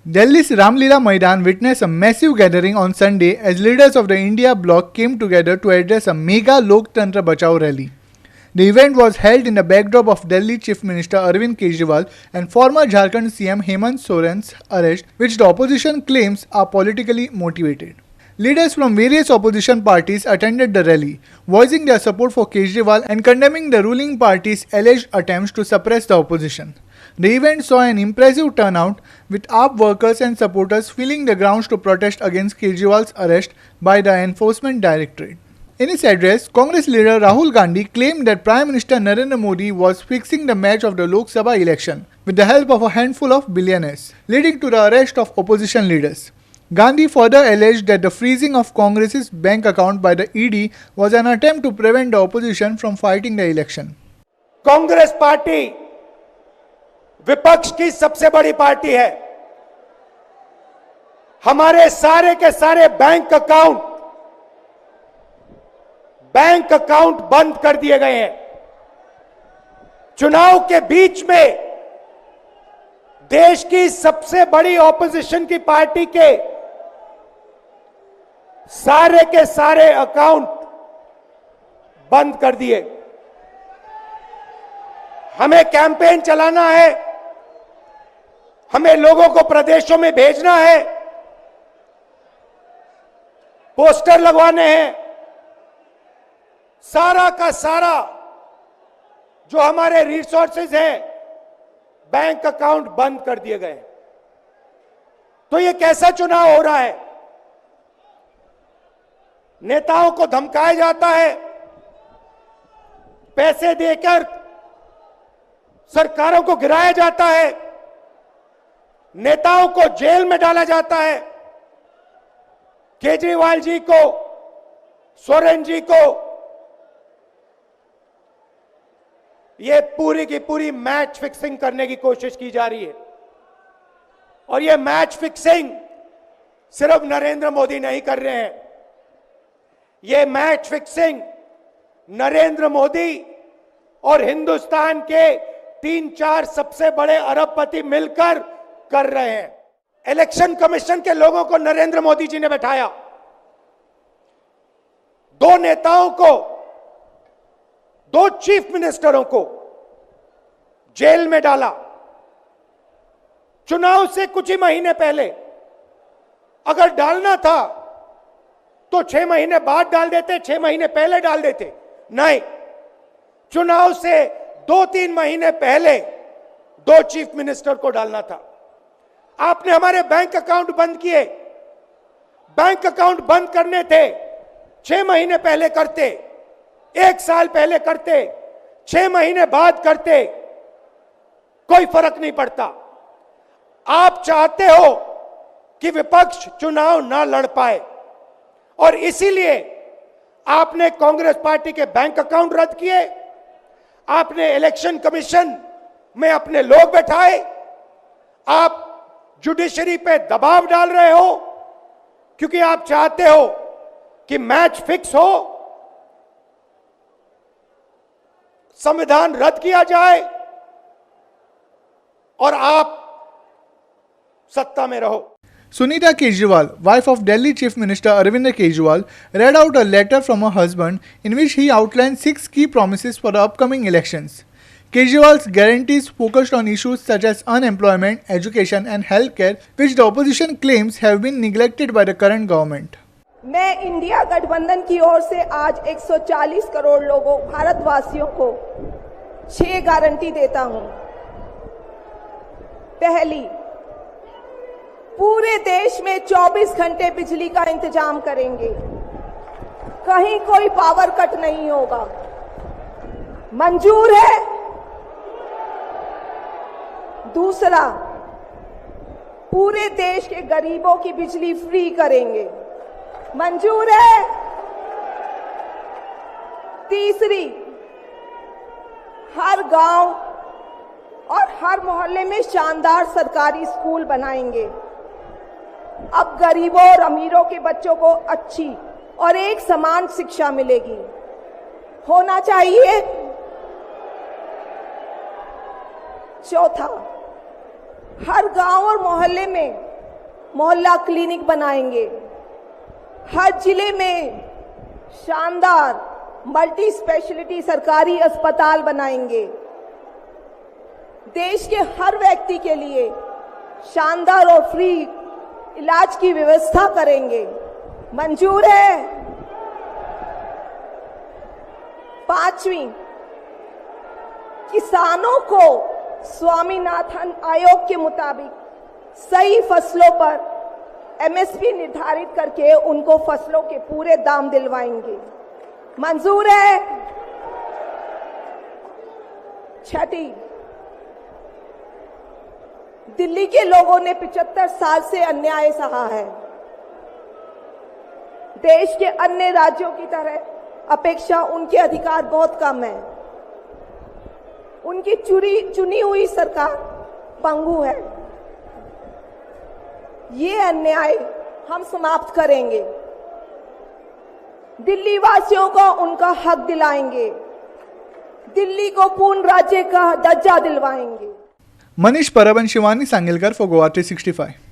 Delhi's Ramlila Maidan witnessed a massive gathering on Sunday as leaders of the India bloc came together to address a mega Loktantra Bachao rally. The event was held in the backdrop of Delhi Chief Minister Arvind Kejriwal and former Jharkhand CM Hemant Soren's arrest, which the opposition claims are politically motivated. Leaders from various opposition parties attended the rally, voicing their support for Kejriwal and condemning the ruling party's alleged attempts to suppress the opposition. The event saw an impressive turnout, with AAP workers and supporters filling the grounds to protest against Kejriwal's arrest by the Enforcement Directorate. In his address, Congress leader Rahul Gandhi claimed that Prime Minister Narendra Modi was fixing the match of the Lok Sabha election with the help of a handful of billionaires, leading to the arrest of opposition leaders. Gandhi further alleged that the freezing of Congress's bank account by the ED was an attempt to prevent the opposition from fighting the election. Congress party विपक्ष की सबसे बड़ी party है। हमारे सारे के सारे bank account बंद कर दिए गए हैं। चुनाव के बीच में देश की सबसे बड़ी ऑपोजिशन की पार्टी के सारे अकाउंट बंद कर दिए। हमें कैंपेन चलाना है, हमें लोगों को प्रदेशों में भेजना है, पोस्टर लगवाने हैं, सारा का सारा जो हमारे रिसोर्सेज हैं, बैंक अकाउंट बंद कर दिए गए। तो ये कैसा चुनाव हो रहा है? नेताओं को धमकाया जाता है, पैसे देकर सरकारों को गिराया जाता है, नेताओं को जेल में डाला जाता है। केजरीवाल जी को, सोरेन जी को ये पूरी की पूरी मैच फिक्सिंग करने की कोशिश की जा रही है। और ये मैच फिक्सिंग सिर्फ नरेंद्र मोदी नहीं कर रहे हैं, ये मैच फिक्सिंग नरेंद्र मोदी और हिंदुस्तान के 3-4 सबसे बड़े अरबपति मिलकर कर रहे हैं। इलेक्शन कमीशन के लोगों को नरेंद्र मोदी जी ने बैठाया, 2 नेताओं को, 2 चीफ मिनिस्टरों को जेल में डाला। चुनाव से कुछ ही महीने पहले अगर डालना था तो 6 महीने बाद डाल देते, 6 महीने पहले डाल देते। नहीं, चुनाव से 2-3 महीने पहले 2 चीफ मिनिस्टर को डालना था। आपने हमारे बैंक अकाउंट बंद किए। बैंक अकाउंट बंद करने थे 6 महीने पहले करते, 1 साल पहले करते, 6 महीने बाद करते, कोई फर्क नहीं पड़ता। आप चाहते हो कि विपक्ष चुनाव ना लड़ पाए और इसीलिए आपने कांग्रेस पार्टी के बैंक अकाउंट रद्द किए, आपने इलेक्शन कमीशन में अपने लोग बैठाए, आप जुडिशरी पे दबाव डाल रहे हो क्योंकि आप चाहते हो कि मैच फिक्स हो, संविधान रद्द किया जाए और आप सत्ता में रहो। Sunita Kejriwal, wife of Delhi Chief Minister Arvind Kejriwal, read out a letter from her husband in which he outlined 6 key promises for the upcoming elections. Kejriwal's guarantees focused on issues such as unemployment, education and healthcare, which the opposition claims have been neglected by the current government. मैं India गठबंधन की ओर से आज 140 करोड़ लोगों भारतवासियों को 6 guarantee देता हूं। पहली, पूरे देश में 24 घंटे बिजली का इंतजाम करेंगे, कहीं कोई पावर कट नहीं होगा। मंजूर है? दूसरा, पूरे देश के गरीबों की बिजली फ्री करेंगे, मंजूर है? तीसरी, हर गांव और हर मोहल्ले में शानदार सरकारी स्कूल बनाएंगे। अब गरीबों और अमीरों के बच्चों को अच्छी और एक समान शिक्षा मिलेगी, होना चाहिए। चौथा, हर गांव और मोहल्ले में मोहल्ला क्लिनिक बनाएंगे। हर जिले में शानदार मल्टी स्पेशलिटी सरकारी अस्पताल बनाएंगे। देश के हर व्यक्ति के लिए शानदार और फ्री इलाज की व्यवस्था करेंगे। मंजूर है? पांचवी, किसानों को स्वामीनाथन आयोग के मुताबिक सही फसलों पर एमएसपी निर्धारित करके उनको फसलों के पूरे दाम दिलवाएंगे। मंजूर है? छठी, दिल्ली के लोगों ने 75 साल से अन्याय सहा है। देश के अन्य राज्यों की तरह अपेक्षा उनके अधिकार बहुत कम है। उनकी चुनी हुई सरकार पंगु है। ये अन्याय हम समाप्त करेंगे। दिल्ली वासियों को उनका हक दिलाएंगे। दिल्ली को पूर्ण राज्य का दर्जा दिलवाएंगे। मनीष परब and Shivani Sangelkar for Goa 365.